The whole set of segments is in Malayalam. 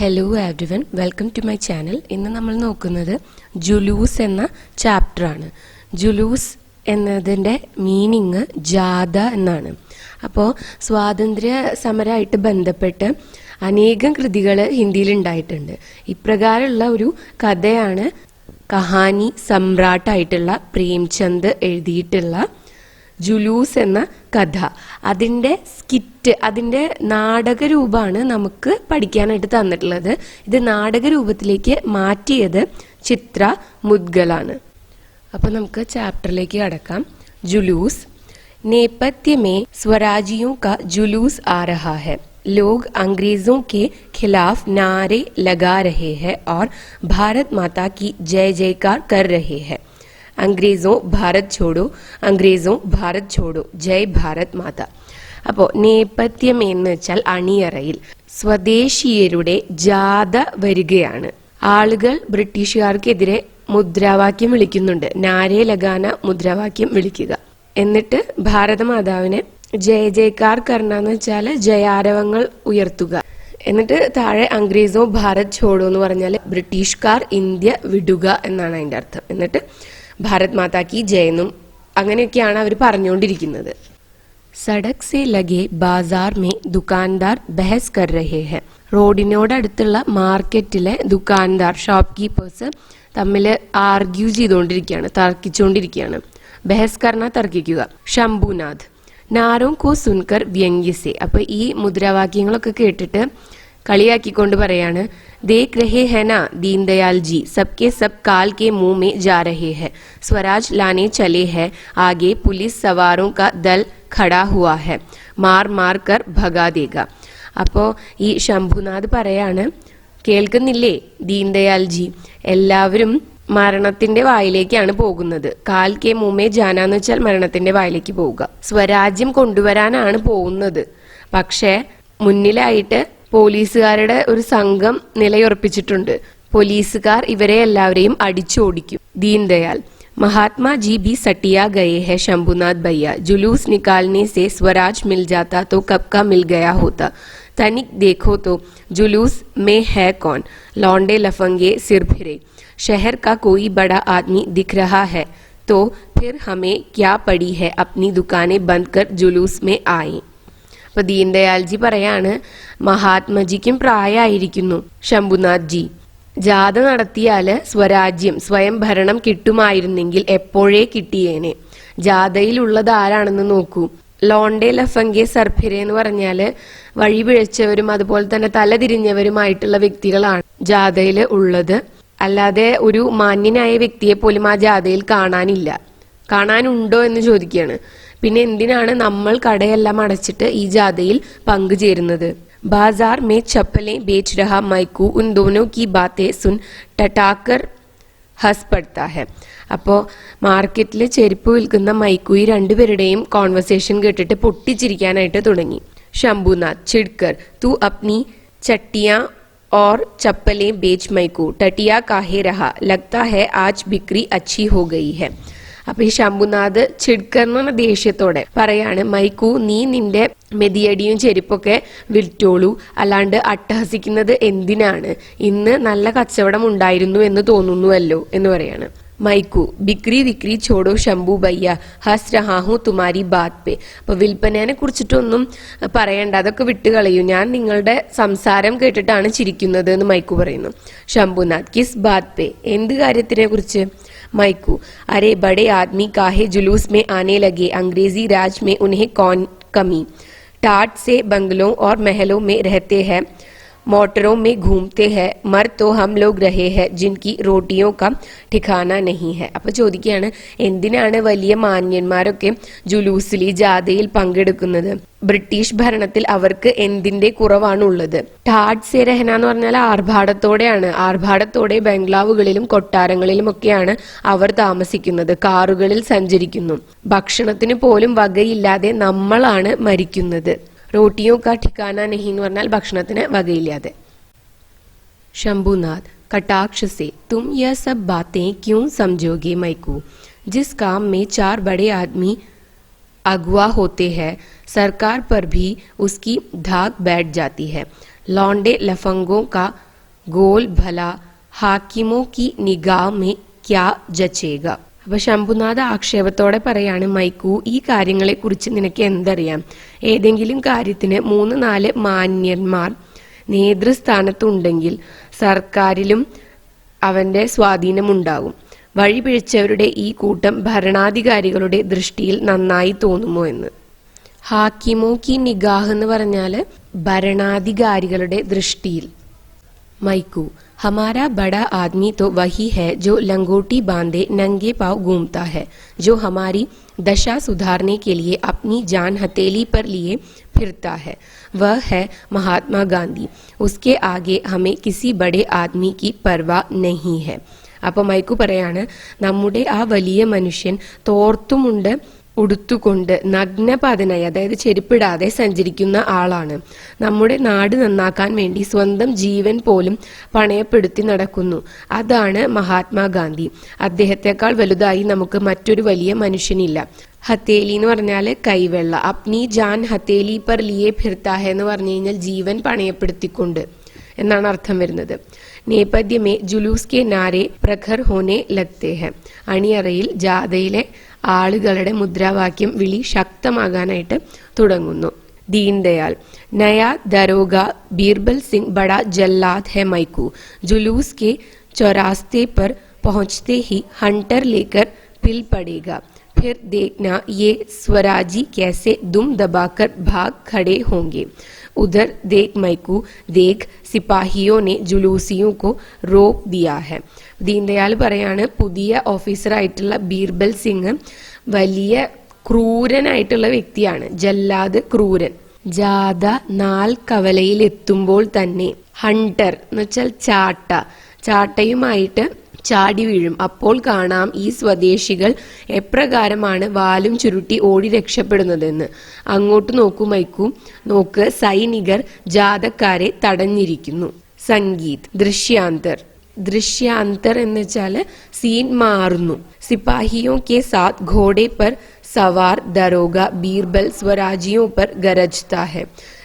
Hello everyone, welcome to my channel. ഇന്ന് നമ്മൾ നോക്കുന്നത് ജുലൂസ് എന്ന ചാപ്റ്ററാണ്. ജുലൂസ് എന്നതിൻ്റെ മീനിങ് ജാഥ എന്നാണ്. അപ്പോൾ സ്വാതന്ത്ര്യ സമരമായിട്ട് ബന്ധപ്പെട്ട് അനേകം കൃതികൾ ഹിന്ദിയിൽ ഉണ്ടായിട്ടുണ്ട്. ഇപ്രകാരമുള്ള ഒരു കഥയാണ് കഹാനി സമ്രാട്ടായിട്ടുള്ള പ്രേംചന്ദ് എഴുതിയിട്ടുള്ള ജുലൂസ് എന്ന കഥ. അതിൻ്റെ സ്കിറ്റ്, അതിൻ്റെ നാടകരൂപമാണ് നമുക്ക് പഠിക്കാനായിട്ട് തന്നിട്ടുള്ളത്. ഇത് നാടകരൂപത്തിലേക്ക് മാറ്റിയത് ചിത്ര മുദ്ഗലാണ്. അപ്പോൾ നമുക്ക് ചാപ്റ്ററിലേക്ക് കടക്കാം. जुलूस नेपथ्य में स्वराजियों का जुलूस आ रहा है. लोग अंग्रेजों के खिलाफ नारे लगा रहे हैं और भारत माता की जय जयकार कर रहे हैं. अंग्रेजों भारत छोड़ो, अंग्रेजों भारत छोड़ो, जय भारत माता. അപ്പോൾ നേപഥ്യം എന്ന് വെച്ചാൽ അണിയറയിൽ സ്വദേശീയരുടെ ജാഥ വരികയാണ്. ആളുകൾ ബ്രിട്ടീഷുകാർക്കെതിരെ മുദ്രാവാക്യം വിളിക്കുന്നുണ്ട്. നാരേ ലഗാന, മുദ്രാവാക്യം വിളിക്കുക. എന്നിട്ട് ഭാരതമാതാവിനെ ജയ ജയക്കാർ കർണെന്ന് വെച്ചാൽ ജയാരവങ്ങൾ ഉയർത്തുക. എന്നിട്ട് താഴെ അംഗ്രേസോ ഭാരത് ഛോഡോ എന്ന് പറഞ്ഞാൽ ബ്രിട്ടീഷുകാർ ഇന്ത്യ വിടുക എന്നാണ് അതിൻ്റെ അർത്ഥം. എന്നിട്ട് ഭാരത് മാതാ കി ജയ് എന്നും അങ്ങനെയൊക്കെയാണ് അവർ പറഞ്ഞുകൊണ്ടിരിക്കുന്നത്. സഡക് സെ ലഗെ ബാസാർ മേ ദുക്കാൻദാർ ബഹസ് കർ രഹേ ഹെ. റോഡിനോടടുത്തുള്ള മാർക്കറ്റിലെ ദുക്കാൻദാർ, ഷോപ്പ് കീപ്പേഴ്സ് തമ്മിൽ ആർഗ്യൂ ചെയ്തുകൊണ്ടിരിക്കുകയാണ്, തർക്കിച്ചുകൊണ്ടിരിക്കുകയാണ്. ബഹസ് കർണ തർക്കിക്കുക. ശംഭുനാഥ് നാരോ കോ സുൻകർ വ്യംഗ്യസെ. അപ്പൊ ഈ മുദ്രാവാക്യങ്ങളൊക്കെ കേട്ടിട്ട് കളിയാക്കിക്കൊണ്ട് പറയാണ്, देख रहे हैं ना दीनदयाल जी, सबके सब काल के मुंह में जा रहे हैं. स्वराज लाने चले हैं, आगे पुलिस सवारों का दल खड़ा हुआ है, मार मार कर भगा देगा. അപ്പോൾ ഈ ശംഭുനാഥ് പറയാണ്, കേൾക്കുന്നില്ലേ ദീൻദയാൽ ജി, എല്ലാവരും മരണത്തിന്റെ വായിലേക്കാണ് പോകുന്നത്. കാൽ കെ മുമേ ജാനാന്ന് വെച്ചാൽ മരണത്തിന്റെ വായിലേക്ക് പോവുക. സ്വരാജ്യം കൊണ്ടുവരാനാണ് പോകുന്നത്. പക്ഷേ മുന്നിലായിട്ട് പോലീസുകാരുടെ ഒരു സംഘം നിലയുറപ്പിച്ചിട്ടുണ്ട്. പോലീസുകാർ ഇവരെ എല്ലാവരെയും അടിച്ചോടിക്കും. ദീൻദയാൽ महात्मा जी भी सटिया गए हैं शंभुनाथ भैया. जुलूस निकालने से स्वराज मिल जाता तो कब का मिल गया होता. तनिक देखो तो जुलूस में है कौन, लौंडे लफंगे सिर फिरे. शहर का कोई बड़ा आदमी दिख रहा है तो फिर हमें क्या पड़ी है, अपनी दुकानें बंद कर जुलूस में आए. അപ്പൊ ദീൻദയാൽജി പറയാണ്, മഹാത്മജിക്കും പ്രായമായിരിക്കുന്നു. ശംഭുനാഥ് ജി, ജാഥ നടത്തിയാല് സ്വരാജ്യം, സ്വയം ഭരണം കിട്ടുമായിരുന്നെങ്കിൽ എപ്പോഴേ കിട്ടിയേനെ. ജാഥയിലുള്ളത് ആരാണെന്ന് നോക്കൂ. ലോണ്ടെ ലഫംഗെ സർഫിരെ എന്ന് പറഞ്ഞാല് വഴിപിഴച്ചവരും അതുപോലെ തന്നെ തലതിരിഞ്ഞവരുമായിട്ടുള്ള വ്യക്തികളാണ് ജാഥയിൽ ഉള്ളത്. അല്ലാതെ ഒരു മാന്യനായ വ്യക്തിയെ പോലും ആ ജാഥയിൽ കാണാനില്ല. കാണാനുണ്ടോ എന്ന് ചോദിക്കുകയാണ്. പിന്നെ എന്തിനാണ് നമ്മൾ കടയെല്ലാം അടച്ചിട്ട് ഈ ജാഥയിൽ പങ്കുചേരുന്നത്? बाजार में चप्पलें बेच रहा मैकू उन दोनों की बातें सुन टटाकर हंस पड़ता है. അപ്പോൾ മാർക്കറ്റിൽ ചെരുപ്പ് വിൽക്കുന്ന മൈക്കു ഈ രണ്ടുപേരുടെയും കോൺവെർസേഷൻ കേട്ടിട്ട് പൊട്ടിച്ചിരിക്കാനായിട്ട് തുടങ്ങി. ശംഭുനാഥ് ചിഡ്കർ, तू अपनी चट्टियां और चप्पलें बेच मैकू, टटिया काहे रहा, लगता है आज बिक्री अच्छी हो गई है. അപ്പൊ ഈ ശംഭുനാഥ് ചിഡ്കർ എന്ന് പറഞ്ഞ ദേഷ്യത്തോടെ പറയാണ്, മൈക്കു നീ നിന്റെ മെതിയടിയും ചെരുപ്പൊക്കെ വിൽറ്റോളൂ, അല്ലാണ്ട് അട്ടഹസിക്കുന്നത് എന്തിനാണ്? ഇന്ന് നല്ല കച്ചവടം ഉണ്ടായിരുന്നു എന്ന് തോന്നുന്നുവല്ലോ എന്ന് പറയാണ്. മൈക്കു ബിക്രി വിക്രി ചോടോ ശംഭു ഭയ്യ, ഹസ് രഹാഹു തുമാരി ബാത് പേ. അപ്പൊ വിൽപ്പനയെ കുറിച്ചിട്ടൊന്നും പറയണ്ട, അതൊക്കെ വിട്ടുകളയൂ, ഞാൻ നിങ്ങളുടെ സംസാരം കേട്ടിട്ടാണ് ചിരിക്കുന്നത് എന്ന് മൈക്കു പറയുന്നു. ശംഭുനാഥ് കിസ് ബാത് പേ, എന്ത് കാര്യത്തിനെ കുറിച്ച്? मैकू अरे बड़े आदमी काहे जुलूस में आने लगे, अंग्रेजी राज में उन्हें कौन कमी, टाट से बंगलों और महलों में रहते हैं, मोटरों में घूमते हैं, मर तो हम लोग रहे हैं जिनकी रोटियों का ठिकाना नहीं है. അപ്പോൾ ചോദിക്കുകയാണ്, എന്തിനാണ് വലിയ മാന്യന്മാരൊക്കെ ജുലൂസിൽ ജാഥയിൽ പങ്കെടുക്കുന്നത്? ബ്രിട്ടീഷ് ഭരണത്തിൽ അവർക്ക് എന്തിന്റെ കുറവാണുള്ളത്? ഠാഡ് സെ രഹന എന്ന് പറഞ്ഞാൽ ആർഭാടത്തോടെയാണ്. ആർഭാടത്തോടെ ബംഗ്ലാവുകളിലും കൊട്ടാരങ്ങളിലും ഒക്കെയാണ് അവർ താമസിക്കുന്നത്. കാറുകളിൽ സഞ്ചരിക്കുന്നു. ഭക്ഷണത്തിന് പോലും വകയില്ലാതെ നമ്മളാണ് മരിക്കുന്നത്. रोटियों का ठिकाना नहीं എന്ന് പറഞ്ഞാൽ ഭക്ഷണത്തിന് വകയില്ലാതെ. शंभुनाथ कटाक्ष से, तुम यह सब बातें क्यों समझोगे मैकू? जिस काम में 4 बड़े आदमी अगुआ होते हैं, सरकार पर भी उसकी धाक बैठ जाती है. लौंडे लफंगों का गोल भला हाकिमों की निगाह में क्या जचेगा. അപ്പൊ ശംഭുനാഥ് ആക്ഷേപത്തോടെ പറയാണ്, മൈക്കു, ഈ കാര്യങ്ങളെ കുറിച്ച് നിനക്ക് എന്തറിയാം? ഏതെങ്കിലും കാര്യത്തിന് 3-4 മാന്യന്മാർ നേതൃസ്ഥാനത്തുണ്ടെങ്കിൽ സർക്കാരിലും അവന്റെ സ്വാധീനമുണ്ടാകും. വഴിപിഴച്ചവരുടെ ഈ കൂട്ടം ഭരണാധികാരികളുടെ ദൃഷ്ടിയിൽ നന്നായി തോന്നുമോ എന്ന്. ഹാക്കിമോ കി നിഗാഹ് എന്ന് പറഞ്ഞാല് ഭരണാധികാരികളുടെ ദൃഷ്ടിയിൽ. മൈക്കു, हमारा बड़ा आदमी तो वही है जो लंगोटी बांधे नंगे पांव घूमता है, जो हमारी दशा सुधारने के लिए अपनी जान हथेली पर लिए फिरता है. वह है महात्मा गांधी. उसके आगे हमें किसी बड़े आदमी की परवाह नहीं है. അപ്പൊ മൈക്കു പറയാണ്, നമ്മുടെ ആ വലിയ മനുഷ്യൻ തോർത്തുമുണ്ട് ഉടുത്തുകൊണ്ട് നഗ്നപാതനായി, അതായത് ചെരുപ്പിടാതെ സഞ്ചരിക്കുന്ന ആളാണ്. നമ്മുടെ നാട് നന്നാക്കാൻ വേണ്ടി സ്വന്തം ജീവൻ പോലും പണയപ്പെടുത്തി നടക്കുന്നു. അതാണ് മഹാത്മാഗാന്ധി. അദ്ദേഹത്തെക്കാൾ വലുതായി നമുക്ക് മറ്റൊരു വലിയ മനുഷ്യനില്ല. ഹത്തേലി എന്ന് പറഞ്ഞാൽ കൈവെള്ള. അപ്നി ജാൻ ഹത്തേലി പർ ലിയെ ഫിർത്താ ഹെ എന്ന് പറഞ്ഞു കഴിഞ്ഞാൽ ജീവൻ പണയപ്പെടുത്തിക്കൊണ്ട് എന്നാണ് അർത്ഥം വരുന്നത്. നേപഥ്യമേ ജുലൂസ് കെ നാരെ പ്രഖർ ഹോനെ ലഗ്തേ ഹെ. അണിയറയിൽ ജാഥയിലെ ആളുകളുടെ മുദ്രാവാക്യം വിളി ശക്തമാകാനായിട്ട് തുടങ്ങുന്നു. दीन दयाल, नया दरोगा बीरबल सिंह बड़ा जल्लाद है मैकू. जुलूस के चौरास्ते पर पहुंचते ही हंटर लेकर पिल पड़ेगा. फिर देखना ये स्वराजी कैसे दुम दबाकर भाग खड़े होंगे. उधर देख मैकू, देख सिपाहियों ने जुलूसियों को रोक दिया है. ദീൻദയാൽ പറയാണ്, പുതിയ ഓഫീസറായിട്ടുള്ള ബീർബൽ സിംഗ് വലിയ ക്രൂരനായിട്ടുള്ള വ്യക്തിയാണ്. ജല്ലാദ് ക്രൂരൻ. ജാഥ നാൽക്കവലയിൽ എത്തുമ്പോൾ തന്നെ ഹണ്ടർ എന്ന് വെച്ചാൽ ചാട്ടയുമായിട്ട് ചാടി വീഴും. അപ്പോൾ കാണാം ഈ സ്വദേശികൾ എപ്രകാരമാണ് വാലും ചുരുട്ടി ഓടി രക്ഷപ്പെടുന്നതെന്ന്. അങ്ങോട്ട് നോക്കൂ മൈക്കൂ, നോക്ക്, സൈനികർ ജാഥക്കാരെ തടഞ്ഞിരിക്കുന്നു. സംഗീത്, ദൃശ്യാന്തർ എന്ന് വെച്ചാല് സീൻ മാറുന്നു. സിപ്പാഹിയോं के साथ घोड़े पर सवार दरोगा बीरबल स्वराजियों पर गरजता है.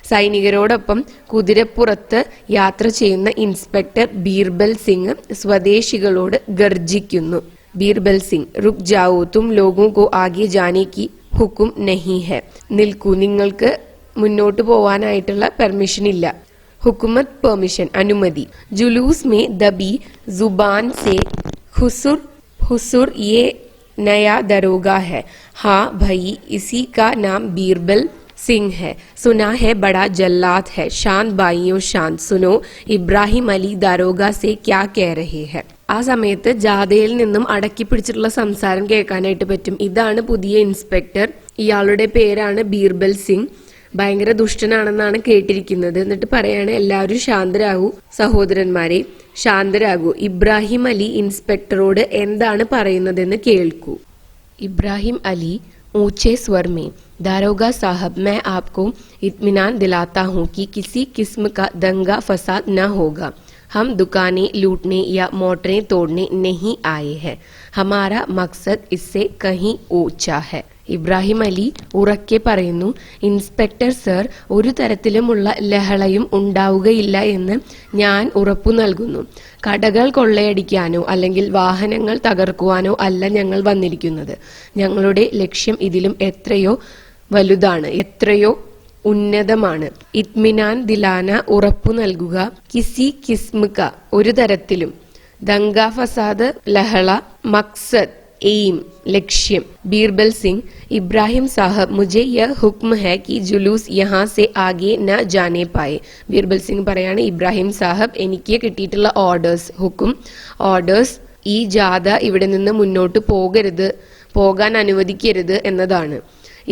സൈനികരോടൊപ്പം കുതിരപ്പുറത്ത് യാത്ര ചെയ്യുന്ന ഇൻസ്പെക്ടർ ബീർബൽ സിംഗ് സ്വദേശികളോട് ഗർജിക്കുന്നു. ബീർബൽ സിംഗ്, റുക് ജാവോ, തും ലോഗോ കോ ആകെ ജാനെ കി ഹുക്കും നഹി ഹെ. നിൽക്കൂ, നിങ്ങൾക്ക് മുന്നോട്ട് പോവാനായിട്ടുള്ള പെർമിഷൻ ഇല്ല. हुकूमत परमिशन, अनुमति. जुलूस में दबी जुबान से हुसुर ये नया दरोगा है. हाँ भाई, इसी का नाम बीरबल सिंह है. सुना है बड़ा जल्लाद है. शांत भाइयों शांत, सुनो ഇബ്രാഹിം അലി ദാരോഗ സെ ക്യാ കഹ രഹേ ഹെ. ആ സമയത്ത് ജാഥയിൽ നിന്നും അടക്കി പിടിച്ചിട്ടുള്ള സംസാരം കേൾക്കാനായിട്ട് പറ്റും. ഇതാണ് പുതിയ ഇൻസ്പെക്ടർ. ഇയാളുടെ പേരാണ് ബീർബൽ സിംഗ്. ഭയങ്കര ദുഷ്ടനാണെന്നാണ് കേട്ടിരിക്കുന്നത്. എന്നിട്ട് പറയാണ്, എല്ലാവരും ശാന്തരാകൂ സഹോദരന്മാരെ, ശാന്തരാകൂ. ഇബ്രാഹിം അലി ഇൻസ്പെക്ടറോട് എന്താണ് പറയുന്നതെന്ന് കേൾക്കൂ. ഇബ്രാഹിം അലി ऊंचे स्वर में, दारोगा साहब, मैं आपको इत्मीनान दिलाता हूँ कि किसी किस्म का दंगा फसाद न होगा. हम दुकानें लूटने या मोटरें तोड़ने नहीं आए हैं. हमारा मकसद इससे कहीं ऊंचा है. ഇബ്രാഹിം അലി ഉറക്കെ പറയുന്നു, ഇൻസ്പെക്ടർ സർ, ഒരു തരത്തിലുമുള്ള ലഹളയും ഉണ്ടാവുകയില്ല എന്ന് ഞാൻ ഉറപ്പു നൽകുന്നു. കടകൾ കൊള്ളയടിക്കാനോ അല്ലെങ്കിൽ വാഹനങ്ങൾ തകർക്കുവാനോ അല്ല ഞങ്ങൾ വന്നിരിക്കുന്നത്. ഞങ്ങളുടെ ലക്ഷ്യം ഇതിലും എത്രയോ വലുതാണ്, എത്രയോ ഉന്നതമാണ്. ഇത്മിനാൻ ദിലാന, ഉറപ്പു നൽകുക. കിസി കിസ്മക, ഒരു തരത്തിലും. ദംഗ ഫസാദ്, ലഹള. മക്സദ്, एम, लक्ष्य. बीरबल सिंह, इब्राहिम साहब, मुझे यह हुक्म है कि जुलूस यहाँ से आगे न जाने पाए. ബീർബൽ സിംഗ് പറയാണ്, ഇബ്രാഹിം സാഹബ്, എനിക്ക് കിട്ടിയിട്ടുള്ള ഓർഡേഴ്സ് ഈ ജാഥ ഇവിടെ നിന്ന് മുന്നോട്ട് പോകാൻ അനുവദിക്കരുത് എന്നതാണ്.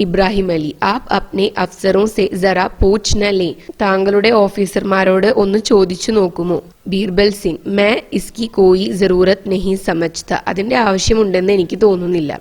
ഇബ്രാഹിം അലി, ആപ് അപ്നെ അഫ്സറോ സെ ജറാ പൂച്ച് ന ലേ. താങ്കളുടെ ഓഫീസർമാരോട് ഒന്ന് ചോദിച്ചു നോക്കുമോ. ബീർബൽ സിംഗ്, മേ ഇസ്കി കോയി ജറൂറത്ത് നഹി സമജ്ത. അതിന്റെ ആവശ്യമുണ്ടെന്ന് എനിക്ക് തോന്നുന്നില്ല.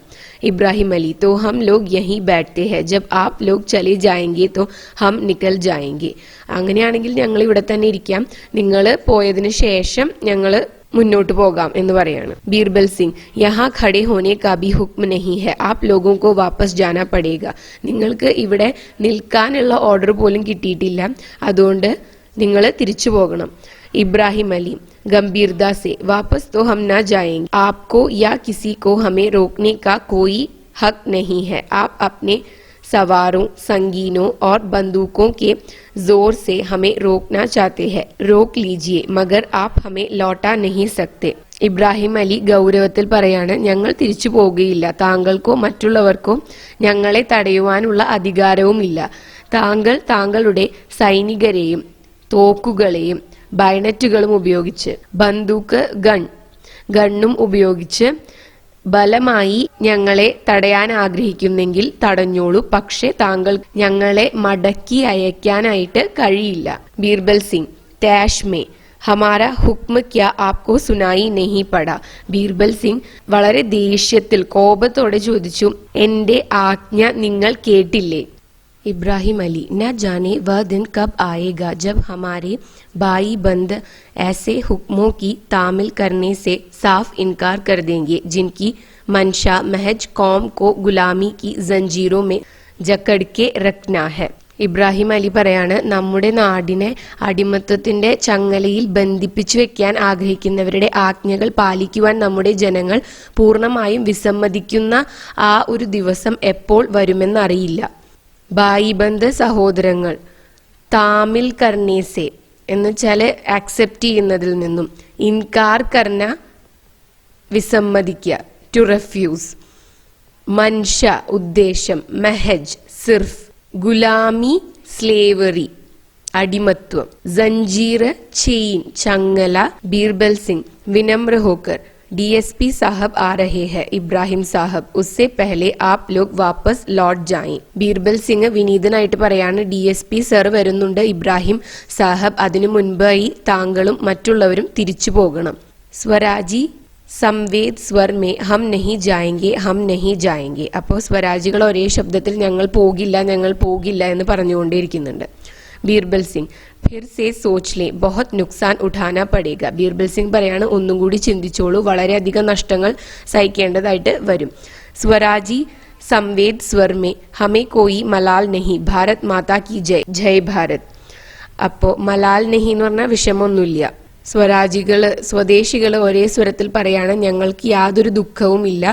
ഇബ്രാഹിം അലി, तो हम लोग यहीं बैठते हैं, जब आप लोग चले जाएंगे तो हम निकल जाएंगे. അങ്ങനെയാണെങ്കിൽ ഞങ്ങൾ ഇവിടെ തന്നെ ഇരിക്കാം, നിങ്ങൾ പോയതിനു ശേഷം ഞങ്ങൾ മുന്നോട്ട് പോകാം എന്ന് പറയാണ്. ബീർബൽ സിംഗ്, യഹാ ഖഡേ ഹോനെ കാ ഭി ഹുക്ം നഹി ഹെ, ആപ് ലോഗോ കോ വാപസ് ജാനാ പടേഗ. നിങ്ങൾക്ക് ഇവിടെ നിൽക്കാനുള്ള ഓർഡർ പോലും കിട്ടിയിട്ടില്ല, അതുകൊണ്ട് നിങ്ങൾ തിരിച്ചു പോകണം. इब्राहिम अली गंभीरता से, वापस तो हम न जाएंगे, आपको या किसी को हमें रोकने का कोई हक नहीं है। आप अपने सवारों, संगीनों और बंदूकों के जोर से हमें रोकना चाहते हैं, रोक लीजिए, मगर आप हमें लौटा नहीं सकते। ഇബ്രാഹിം അലി ഗൗരവത്തിൽ പറയാണ്, ഞങ്ങൾ തിരിച്ചു പോകുകയില്ല, താങ്കൾക്കോ മറ്റുള്ളവർക്കോ ഞങ്ങളെ തടയുവാനുള്ള അധികാരവുമില്ല. താങ്കൾ താങ്കളുടെ സൈനികരെയും തോക്കുകളെയും ബൈനറ്റുകളും ഉപയോഗിച്ച്, ബന്ദൂക്ക് ഗണ്ണും ഉപയോഗിച്ച് ബലമായി ഞങ്ങളെ തടയാൻ ആഗ്രഹിക്കുന്നെങ്കിൽ തടഞ്ഞോളൂ, പക്ഷെ താങ്കൾ ഞങ്ങളെ മടക്കി അയക്കാനായിട്ട് കഴിയില്ല. ബീർബൽ സിംഗ് ടാഷ് മേ ഹമാരാ ഹുക്മ ക്യാ ആപ്കോ സുനായി നഹി പടാ. ബീർബൽ സിംഗ് വളരെ ദേഷ്യത്തിൽ കോപത്തോടെ ചോദിച്ചു, എന്റെ ആജ്ഞ നിങ്ങൾ കേട്ടില്ലേ? इब्राहिम अली न जाने वह दिन कब आएगा जब हमारे भाई बंद ऐसे हुक्मों की तामील करने से साफ इनकार कर देंगे जिनकी मंशा महज कौम को गुलामी की जंजीरों में जकड़ के रखना है. ഇബ്രാഹിം അലി പറയാണ്, നമ്മുടെ നാടിനെ അടിമത്തത്തിന്റെ ചങ്ങലയിൽ ബന്ധിപ്പിച്ചു വെക്കാൻ ആഗ്രഹിക്കുന്നവരുടെ ആജ്ഞകൾ പാലിക്കുവാൻ നമ്മുടെ ജനങ്ങൾ പൂർണ്ണമായും വിസമ്മതിക്കുന്ന ആ ഒരു ദിവസം എപ്പോൾ വരുമെന്നറിയില്ല. ഭായിബന്ധ സഹോദരങ്ങൾ, താമിൽ കർണേസെ എന്ന് വെച്ചാൽ ആക്സെപ്റ്റ് ചെയ്യുന്നതിൽ നിന്നും, in car Karna വിസമ്മതിക്കുക, to refuse, Mansha ഉദ്ദേശം, മെഹജ് സിർഫ്, ഗുലാമി സ്ലേവറി അടിമത്വം, ജഞ്ചീർ ചെയിൻ ചങ്ങല. ബീർബൽ സിംഗ് विनम्र होकर डीएसपी साहब आ रहे हैं इब्राहिम साहब, उससे पहले आप लोग वापस लौट जाएं. ബീർബൽ സിംഗ് വിനീതനായിട്ട് പറയാണ്, DSP സർ വരുന്നുണ്ട് ഇബ്രാഹിം സാഹബ്, അതിനു മുൻപായി താങ്കളും മറ്റുള്ളവരും തിരിച്ചു പോകണം. സ്വരാജി സംവേദ് സ്വർ മേ ഹം നഹി ജായെങ്കെ ഹം നഹി ജായെങ്കെ. അപ്പോൾ സ്വരാജികൾ ഒരേ ശബ്ദത്തിൽ ഞങ്ങൾ പോകില്ല എന്ന് പറഞ്ഞുകൊണ്ടേയിരിക്കുന്നുണ്ട്. ബീർബൽ സിംഗ് ഫിർ സേ സോച്ച് ലേ ബഹുത് നുക്സാൻ ഉഠാന പടേഗ. ബീർബൽ സിംഗ് പറയാണ്, ഒന്നും കൂടി ചിന്തിച്ചോളൂ, വളരെയധികം നഷ്ടങ്ങൾ സഹിക്കേണ്ടതായിട്ട് വരും. സ്വരാജി സംവേദ് സ്വർ മേ ഹമേ കോയി മലാൽ നഹി, ഭാരത് മാതാ കി ജയ്, ജയ് ഭാരത്. അപ്പോൾ മലാൽ നഹി എന്ന് പറഞ്ഞാൽ വിഷമമൊന്നുമില്ല. സ്വദേശികള് ഒരേ സ്വരത്തിൽ പറയാണ്, ഞങ്ങൾക്ക് യാതൊരു ദുഃഖവും ഇല്ല,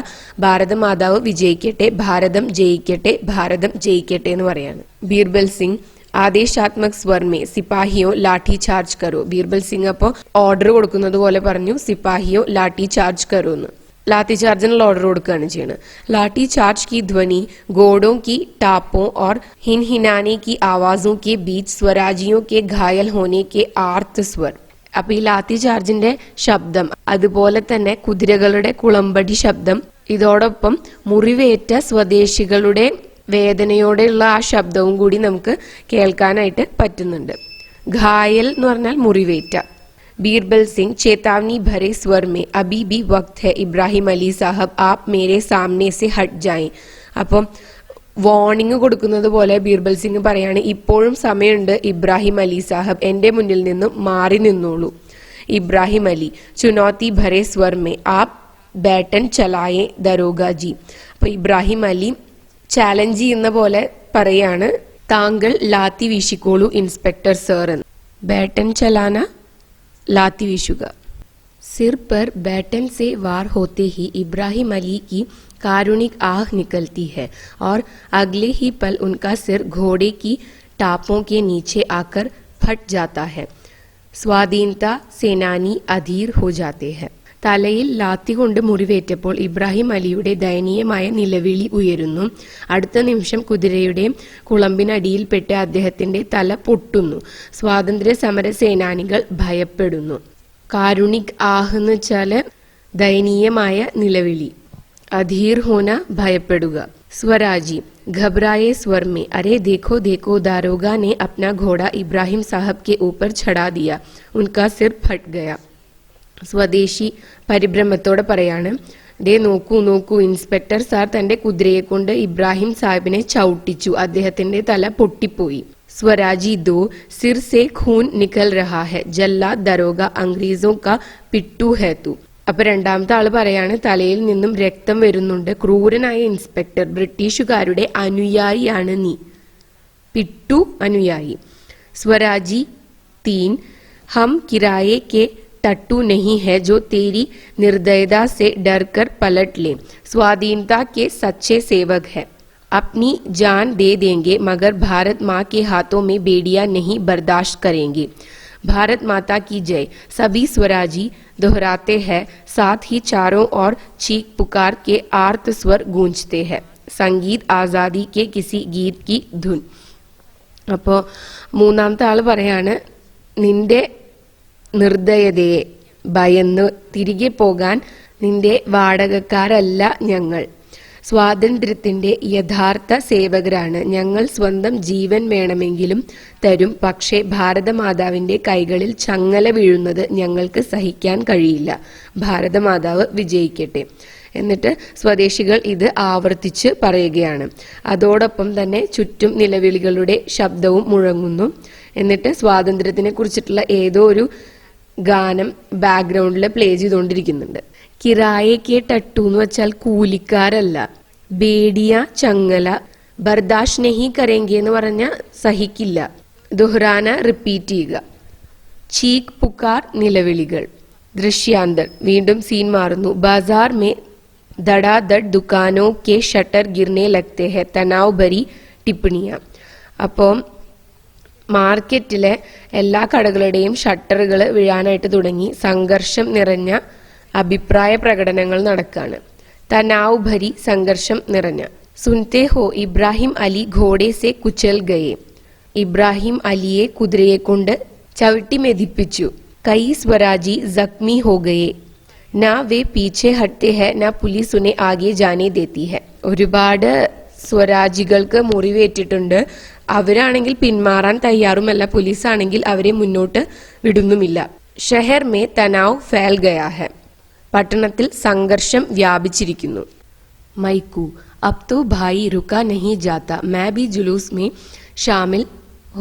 ഭാരതമാതാവ് വിജയിക്കട്ടെ, ഭാരതം ജയിക്കട്ടെ, ഭാരതം ജയിക്കട്ടെ എന്ന് പറയാണ്. ബീർബൽ സിംഗ് ആദേശാത്മക് സ്വർമേ സിപ്പാഹിയോ ലാഠി ചാർജ് കരോ. ബീർബൽ സിംഗ് അപ്പോൾ ഓർഡർ കൊടുക്കുന്നത് പോലെ പറഞ്ഞു, സിപ്പാഹിയോ ലാഠി ചാർജ് കരോ എന്ന്. लाठी चार्जिനുള്ള ഓർഡർ കൊടുക്കുകയാണ് ചെയ്യുന്നത്. लाठी चार्ज की ध्वनि घोड़ों की टापों और हिनहिनाने की आवाजों के बीच स्वराजियों के घायल होने के आर्त स्वर. അപ്പൊ ഈ ലാത്തി ചാർജിന്റെ ശബ്ദം, അതുപോലെ തന്നെ കുതിരകളുടെ കുളമ്പടി ശബ്ദം, ഇതോടൊപ്പം മുറിവേറ്റ സ്വദേശികളുടെ വേദനയോടെയുള്ള ആ ശബ്ദവും കൂടി നമുക്ക് കേൾക്കാനായിട്ട് പറ്റുന്നുണ്ട്. ഘായൽ എന്ന് പറഞ്ഞാൽ മുറിവേറ്റ. बीरबल सिंह चेतावनी भरे स्वर में, अभी भी वक्त है इब्राहिम अली साहब, आप मेरे सामने से हट जाएं. അപ്പം വാർണിംഗ് കൊടുക്കുന്നത് പോലെ ബീർബൽ സിംഗ് പറയാണ്, ഇപ്പോഴും സമയമുണ്ട് ഇബ്രാഹിം അലി സാഹബ്, എന്റെ മുന്നിൽ നിന്നും മാറി നിന്നോളൂ. ഇബ്രാഹിം അലി ചുനൗത്തി ഭരെ സ്വർ മേ, ആപ് ബാറ്റൻ ചലായേ ദരോഗ ജി. അപ്പൊ ഇബ്രാഹിം അലി ചാലഞ്ച് ചെയ്യുന്ന പോലെ പറയാണ്, താങ്കൾ ലാത്തി വീശിക്കോളൂ ഇൻസ്പെക്ടർ സർ എന്ന്. ബാറ്റൻ ചലാന लाती विशुगा. सिर पर बैटन से वार होते ही इब्राहिम अली की कारुणिक आह निकलती है और अगले ही पल उनका सिर घोड़े की टापों के नीचे आकर फट जाता है. स्वाधीनता सेनानी अधीर हो जाते हैं. തലയിൽ ലാത്തി കൊണ്ട് മുറിവേറ്റപ്പോൾ ഇബ്രാഹിം അലിയുടെ ദയനീയമായ നിലവിളി ഉയരുന്നു. അടുത്ത നിമിഷം കുതിരയുടെ കുളമ്പിനടിയിൽപ്പെട്ട് അദ്ദേഹത്തിന്റെ തല പൊട്ടുന്നു. സ്വാതന്ത്ര്യ സമര സേനാനികൾ ഭയപ്പെടുന്നു. കാരുണിക് ആഹ് എന്ന് വെച്ചാല് ദയനീയമായ നിലവിളി, അധീർ ഹോന ഭയപ്പെടുക. स्वराजी घबराए स्वर में, अरे देखो देखो, दारोगा ने अपना घोड़ा इब्राहिम साहब के ऊपर चढ़ा दिया, उनका सिर फट गया. സ്വദേശി പരിഭ്രമത്തോടെ പറയാണ്, ദേ നോക്കൂ നോക്കൂ, ഇൻസ്പെക്ടർ സാർ തന്റെ കുതിരയെ കൊണ്ട് ഇബ്രാഹിം സാഹിബിനെ ചവിട്ടിച്ചു, അദ്ദേഹത്തിന്റെ തല പൊട്ടിപ്പോയി. സ്വരാജി ദോ സിർ സേ ഖൂൻ നിക്കൽ രഹാ ഹെ, ജല്ലാദ് ദരോഗ അംഗ്രേസോ കാ പിട്ടു ഹെ തു. അപ്പൊ രണ്ടാമത്തെ ആള് പറയാണ്, തലയിൽ നിന്നും രക്തം വരുന്നുണ്ട്, ക്രൂരനായ ഇൻസ്പെക്ടർ, ബ്രിട്ടീഷുകാരുടെ അനുയായിയാണ് നീ. പിട്ടു അനുയായി. സ്വരാജി 3 हम किराए के टट्टू नहीं है जो तेरी निर्दयता से डर कर पलट ले। स्वाधीनता के सच्चे सेवक है, अपनी जान दे देंगे मगर भारत माँ के हाथों में बेड़ियां नहीं बर्दाश्त करेंगे। भारत माता की जय। सभी स्वराजी दोहराते हैं, साथ ही चारों ओर चीख पुकार के आर्त स्वर गूंजते हैं। संगीत आज़ादी के किसी गीत की धुन. അപ്പോൾ മൂന്നാമത്തെ ആള് പറയാണ്, നിന്റെ നിർദ്ദയതയെ ഭയന്ന് തിരികെ പോകാൻ നിന്റെ വാടകക്കാരല്ല ഞങ്ങൾ. സ്വാതന്ത്ര്യത്തിന്റെ യഥാർത്ഥ സേവകരാണ് ഞങ്ങൾ. സ്വന്തം ജീവൻ വേണമെങ്കിലും തരും, പക്ഷേ ഭാരതമാതാവിന്റെ കൈകളിൽ ചങ്ങല വീഴുന്നത് ഞങ്ങൾക്ക് സഹിക്കാൻ കഴിയില്ല. ഭാരതമാതാവ് വിജയിക്കട്ടെ. എന്നിട്ട് സ്വദേശികൾ ഇത് ആവർത്തിച്ച് പറയുകയാണ്. അതോടൊപ്പം തന്നെ ചുറ്റും നിലവിളികളുടെ ശബ്ദവും മുഴങ്ങുന്നു. എന്നിട്ട് സ്വാതന്ത്ര്യത്തിനെ കുറിച്ചിട്ടുള്ള ഏതോ ഒരു ഗാനം ബാക്ക്ഗ്രൗണ്ടിൽ പ്ലേ ചെയ്തുകൊണ്ടിരിക്കുന്നുണ്ട്. കിറായെ കെ ടട്ടു എന്ന് വെച്ചാൽ കൂലിക്കാരല്ല. ബേഡിയ ചങ്ങല, ബർദാഷ് നെഹി കരേങ്കെ എന്ന് പറഞ്ഞ സഹിക്കില്ല. ദുഹ്റാന റിപ്പീറ്റ് ചെയ്യുക. ചീക്ക് പുക്കാർ നിലവിളികൾ. ദൃശ്യാന്തർ വീണ്ടും സീൻ മാറുന്നു. ബാസാർ മേ धड़ाधड़ दुकानों के शटर गिरने लगते हैं. तनाव भरी टिप्पणियां. അപ്പോൾ മാർക്കറ്റിലെ എല്ലാ കടകളുടെയും ഷട്ടറുകൾ വീഴാനായിട്ട് തുടങ്ങി. സംഘർഷം നിറഞ്ഞ അഭിപ്രായ പ്രകടനങ്ങൾ നടക്കാണ്. തനാവ് ഭരി, സംഘർഷം നിറഞ്ഞ. സുൻതേ ഹോ ഇബ്രാഹിം അലി ഘോഡെ സെ കുച്ചൽ ഗയെ. ഇബ്രാഹിം അലിയെ കുതിരയെ കൊണ്ട് ചവിട്ടി മെതിപ്പിച്ചു. കൈ സ്വരാജി ജഖ്മി ഹോ ഗയെ. ना वे पीछे हटते हैं ना पुलिस उन्हें आगे जाने देती है. ഒരുപാട് സ്വരാജികൾക്ക് മുറിവേറ്റിട്ടുണ്ട്. അവരാണെങ്കിൽ പിന്മാറാൻ തയ്യാറുമല്ല, പോലീസ് ആണെങ്കിൽ അവരെ മുന്നോട്ട് വിടുന്നുമില്ല. ഷഹർ മേ തനാവ് ഫൈൽ ഗയാ ഹെ. പട്ടണത്തിൽ സംഘർഷം വ്യാപിച്ചിരിക്കുന്നു. മൈക്കു അബ് തോ ഭായി രുകാ നഹി ജാതാ, मैं भी जुलूस में शामिल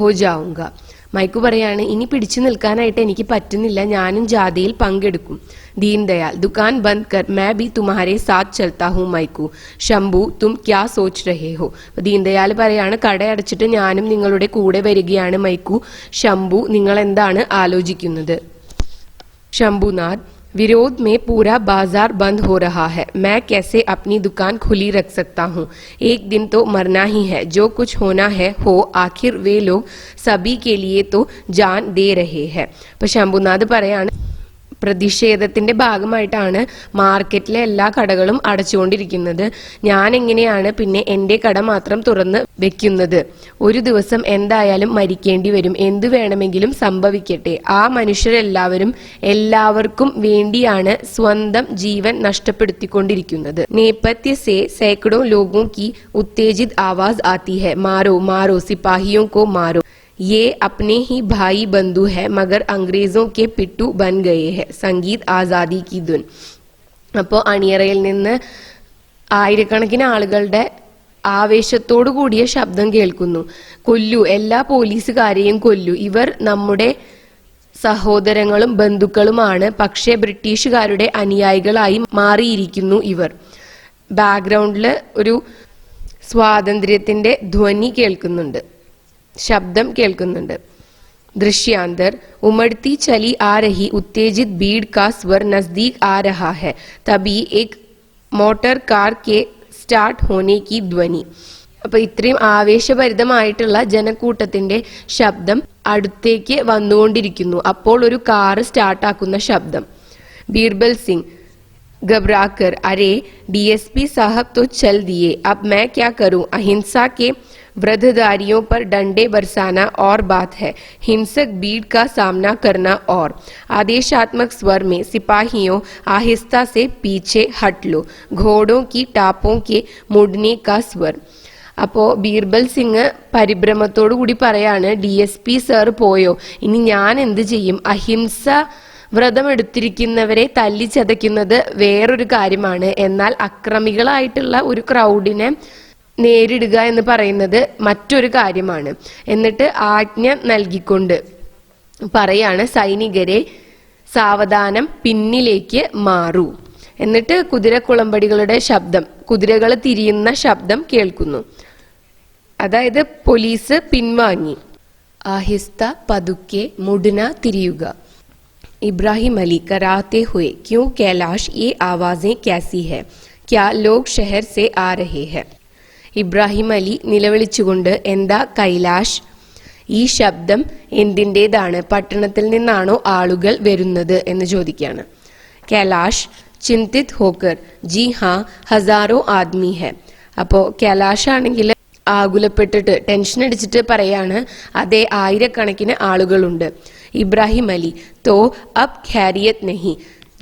हो जाऊंगा. മൈക്കു പറയാണ്, ഇനി പിടിച്ചു നിൽക്കാനായിട്ട് എനിക്ക് പറ്റുന്നില്ല, ഞാനും ജാഥയിൽ പങ്കെടുക്കും. ദീൻദയാൽ ദുകാൻ ബന്ദ് കർ मैं भी तुम्हारे साथ चलता हूँ മൈക്കു. ശംഭു തും ക്യാ സോച്ച് രഹേ ഹോ. ദീൻദയാൽ പറയാണ്, കടയടച്ചിട്ട് ഞാനും നിങ്ങളുടെ കൂടെ വരികയാണ് മൈക്കു. ശംഭു, നിങ്ങൾ എന്താണ് ആലോചിക്കുന്നത്? ശംഭുനാഥ് विरोध में पूरा बाजार बंद हो रहा है, मैं कैसे अपनी दुकान खुली रख सकता हूँ? एक दिन तो मरना ही है, जो कुछ होना है हो, आखिर वे लोग सभी के लिए तो जान दे रहे हैं. അപ്പോൾ ശംഭുനാഥ് പറയാണ്, പ്രതിഷേധത്തിന്റെ ഭാഗമായിട്ടാണ് മാർക്കറ്റിലെ എല്ലാ കടകളും അടച്ചുകൊണ്ടിരിക്കുന്നത്. ഞാൻ എങ്ങനെയാണ് പിന്നെ എൻ്റെ കട മാത്രം തുറന്ന് വെക്കുന്നത്? ഒരു ദിവസം എന്തായാലും മരിക്കേണ്ടി വരും, എന്തു വേണമെങ്കിലും സംഭവിക്കട്ടെ. ആ മനുഷ്യരെല്ലാവരും എല്ലാവർക്കും വേണ്ടിയാണ് സ്വന്തം ജീവൻ നഷ്ടപ്പെടുത്തിക്കൊണ്ടിരിക്കുന്നത്. നേപഥ്യ സേ സൈക്കടോ ലോഗോं की उत्तेजित आवाज आती है, मारो मारो सिपाहियों को मारो. ये अपने ही भाई बंधु है मगर अंग्रेजों के पिट्टू बन गए हैं. സംഗീത് ആസാദി കി ധുൻ. അപ്പോൾ അണിയറയിൽ നിന്ന് ആയിരക്കണക്കിന് ആളുകളുടെ ആവേശത്തോടു കൂടിയ ശബ്ദം കേൾക്കുന്നു. കൊല്ലു, എല്ലാ പോലീസുകാരെയും കൊല്ലു, ഇവർ നമ്മുടെ സഹോദരങ്ങളും ബന്ധുക്കളുമാണ്, പക്ഷേ ബ്രിട്ടീഷുകാരുടെ അനുയായികളായി മാറിയിരിക്കുന്നു ഇവർ. ബാക്ക്ഗ്രൗണ്ടിൽ ഒരു സ്വാതന്ത്ര്യത്തിന്റെ ധ്വനി കേൾക്കുന്നുണ്ട്, ശബ്ദം കേൾക്കുന്നുണ്ട്. दृश्यांतर उमड़ती चली आ रही उत्तेजित भीड़ का स्वर नजदीक आ रहा है, तभी एक मोटर कार के स्टार्ट होने की ध्वनि. അപ്പോൾ ഇത്രയും ആവേശഭരിതമായിട്ടുള്ള ജനക്കൂട്ടത്തിന്റെ ശബ്ദം അടുത്തേക്ക് വന്നുകൊണ്ടിരിക്കുന്നു. അപ്പോൾ ഒരു കാർ സ്റ്റാർട്ടാക്കുന്ന ശബ്ദം. ബീർബൽ സിംഗ് घबराकर, अरे डीएसपी साहब तो चल दिए, अब मैं क्या करूं? अहिंसा के वृद्धधारियों पर डंडे बरसाना और बात है, हिंसक भीड़ का सामना करना और. आदेशात्मक स्वर में सिपाहियों, आहिस्ता से पीछे हट लो. घोड़ों की टापों के मुड़ने का स्वर. അപ്പോൾ ബീർബൽ സിംഗ് പരിഭ്രമത്തോടു കൂടി പറയാണ്, DSP സർ പോയോ, ഇനി ഞാൻ എന്ത് ചെയ്യും? അഹിംസ വ്രതമെടുത്തിരിക്കുന്നവരെ തല്ലിച്ചതയ്ക്കുന്നത് വേറൊരു കാര്യമാണ്, എന്നാൽ അക്രമികളായിട്ടുള്ള ഒരു ക്രൗഡിനെ നേരിടുക എന്ന് പറയുന്നത് മറ്റൊരു കാര്യമാണ്. എന്നിട്ട് ആജ്ഞ നൽകിക്കൊണ്ട് പറയാണ്, സൈനികരെ സാവധാനം പിന്നിലേക്ക് മാറൂ. എന്നിട്ട് കുതിരക്കുളമ്പടികളുടെ ശബ്ദം, കുതിരകൾ തിരിയുന്ന ശബ്ദം കേൾക്കുന്നു. അതായത് പോലീസ് പിൻവാങ്ങി. ആഹിസ്ത പതുക്കെ മുടുന തിരിയുക. इब्राहिम अली कराते हुए, क्यों कैलाश ये आवाजें कैसी है, क्या लोग शहर से आ रहे हैं. ഇബ്രാഹിം അലി നിലവിളിച്ചുകൊണ്ട് എന്താ കൈലാഷ്, ഈ ശബ്ദം എന്തിൻ്റെതാണ്, പട്ടണത്തിൽ നിന്നാണോ ആളുകൾ വരുന്നത് എന്ന് ചോദിക്കുകയാണ്. കൈലാഷ് ചിന്തിത് ഹോക്കർ ജി ഹാ ഹസാറോ ആദ്മി ഹെ. അപ്പോൾ കൈലാഷ് ആണെങ്കിൽ ആകുലപ്പെട്ടിട്ട് ടെൻഷൻ അടിച്ചിട്ട് പറയാണ് അതെ ആയിരക്കണക്കിന് ആളുകളുണ്ട്. ഇബ്രാഹിം അലി തോ അബ് ഖൈരിയത്ത് നഹി,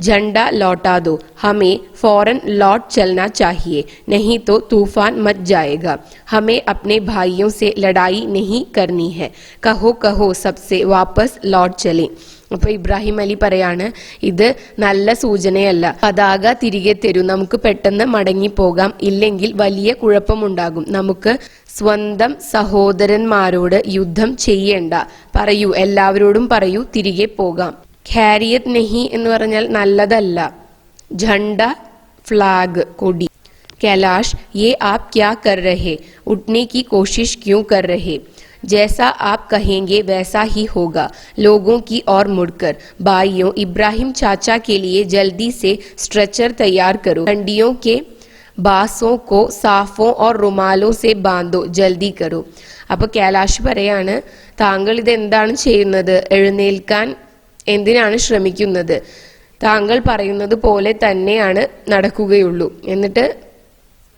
झंडा लौटा दो, हमें फौरन लौट चलना चाहिए, नहीं तो तूफान मच जाएगा, हमें अपने भाइयों से लड़ाई नहीं करनी है, कहो कहो सबसे वापस लौट चले. അപ്പോൾ ഇബ്രാഹിം അലി പറയാണ് ഇത് നല്ല സൂചനയല്ല, പതാക തിരികെ തരൂ, നമുക്ക് പെട്ടെന്ന് മടങ്ങിപ്പോകാം, ഇല്ലെങ്കിൽ വലിയ കുഴപ്പമുണ്ടാകും, നമുക്ക് സ്വന്തം സഹോദരന്മാരോട് യുദ്ധം ചെയ്യേണ്ട, പറയൂ എല്ലാവരോടും പറയൂ തിരികെ പോകാം. ഖൈരിയത്ത് നഹി എന്ന് പറഞ്ഞാൽ നല്ലതല്ല, झंडा फ्लैग कोडी. कैलाश ये आप क्या कर रहे, उठने की कोशिश क्यों कर रहे, जैसा आप कहेंगे वैसा ही होगा, लोगों की ओर मुड़कर भाइयों इब्राहिम चाचा के लिए जल्दी से स्ट्रेचर तैयार करो, डंडियों के बासों को साफों और रुमालों से बांधो, जल्दी करो. അപ്പോൾ കൈലാഷ് പറയാണ് താങ്കൾ ഇത് എന്താണ് ചെയ്യുന്നത്, എഴുന്നേൽക്കാൻ എന്തിനാണ് ശ്രമിക്കുന്നത്, താങ്കൾ പറയുന്നത് പോലെ തന്നെയാണ് നടക്കുകയുള്ളൂ. എന്നിട്ട്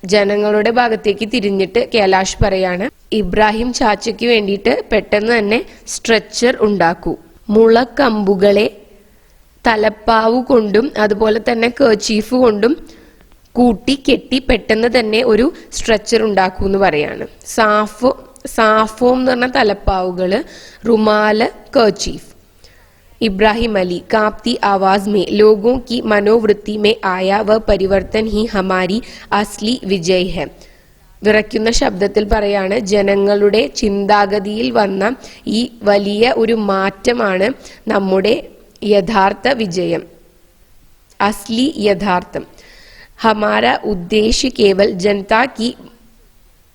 ജനങ്ങളുടെ ഭാഗത്തേക്ക് തിരിഞ്ഞിട്ട് കൈലാഷ് പറയാണ് ഇബ്രാഹിം ചാച്ചയ്ക്ക് വേണ്ടിയിട്ട് പെട്ടെന്ന് തന്നെ സ്ട്രെച്ചർ ഉണ്ടാക്കൂ, മുളക്കമ്പുകളെ തലപ്പാവു കൊണ്ടും അതുപോലെ തന്നെ കർച്ചീഫ് കൊണ്ടും കൂട്ടി കെട്ടി പെട്ടെന്ന് തന്നെ ഒരു സ്ട്രെച്ചർ ഉണ്ടാക്കൂ എന്ന് പറയാണ്. സാഫോം എന്ന് പറഞ്ഞ തലപ്പാവുകള്, റുമാല്, കർച്ചീഫ്. इब्राहिम अली कांपती आवाज में लोगों की मनोवृत्ति में आया वह परिवर्तन ही हमारी असली विजय है. വിറയ്ക്കുന്ന ശബ്ദത്തിൽ പറയാണ് ജനങ്ങളുടെ ചിന്താഗതിയിൽ വന്ന ഈ വലിയ ഒരു മാറ്റമാണ് നമ്മുടെ യഥാർത്ഥ വിജയം, അസ്ലി യഥാർത്ഥം. ഹമാര ഉദ്ദേശ് കേവൽ ജനതാ കി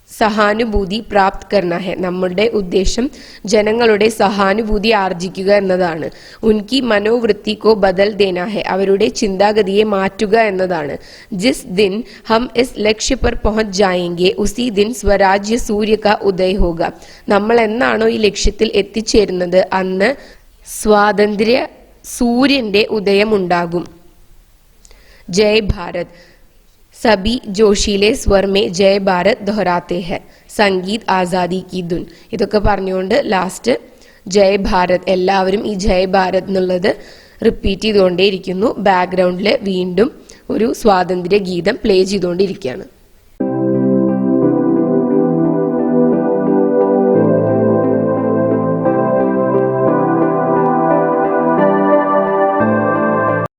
സഹാനുഭൂതി പ്രാപ്ത് കർണ ഹെ, നമ്മളുടെ ഉദ്ദേശം ജനങ്ങളുടെ സഹാനുഭൂതി ആർജിക്കുക എന്നതാണ്. ഉൻകി മനോവൃത്തി കോ ബദൽ ദേന ഹെ, അവരുടെ ചിന്താഗതിയെ മാറ്റുക എന്നതാണ്. ജിസ് ദിൻ ഹം ഇസ് ലക്ഷ്യ പർ പഹുഞ്ച് ജായെങ്കെ ഉസി ദിൻ സ്വരാജ്യ സൂര്യ കാ ഉദയ ഹോഗ, നമ്മൾ എന്നാണോ ഈ ലക്ഷ്യത്തിൽ എത്തിച്ചേരുന്നത് അന്ന് സ്വാതന്ത്ര്യ സൂര്യന്റെ ഉദയം ഉണ്ടാകും. ജയ് ഭാരത്. സബി ജോഷിലെ സ്വർ മേ ജയ് ഭാരത് ദോഹരാത്തെ ഹെ, സംഗീത് ആസാദി കി ധുൻ. ഇതൊക്കെ പറഞ്ഞുകൊണ്ട് ലാസ്റ്റ് ജയ് ഭാരത്, എല്ലാവരും ഈ ജയ് ഭാരത് എന്നുള്ളത് റിപ്പീറ്റ് ചെയ്തുകൊണ്ടേയിരിക്കുന്നു. ബാക്ക്ഗ്രൗണ്ടിൽ വീണ്ടും ഒരു സ്വാതന്ത്ര്യ ഗീതം പ്ലേ ചെയ്തുകൊണ്ടിരിക്കുകയാണ്.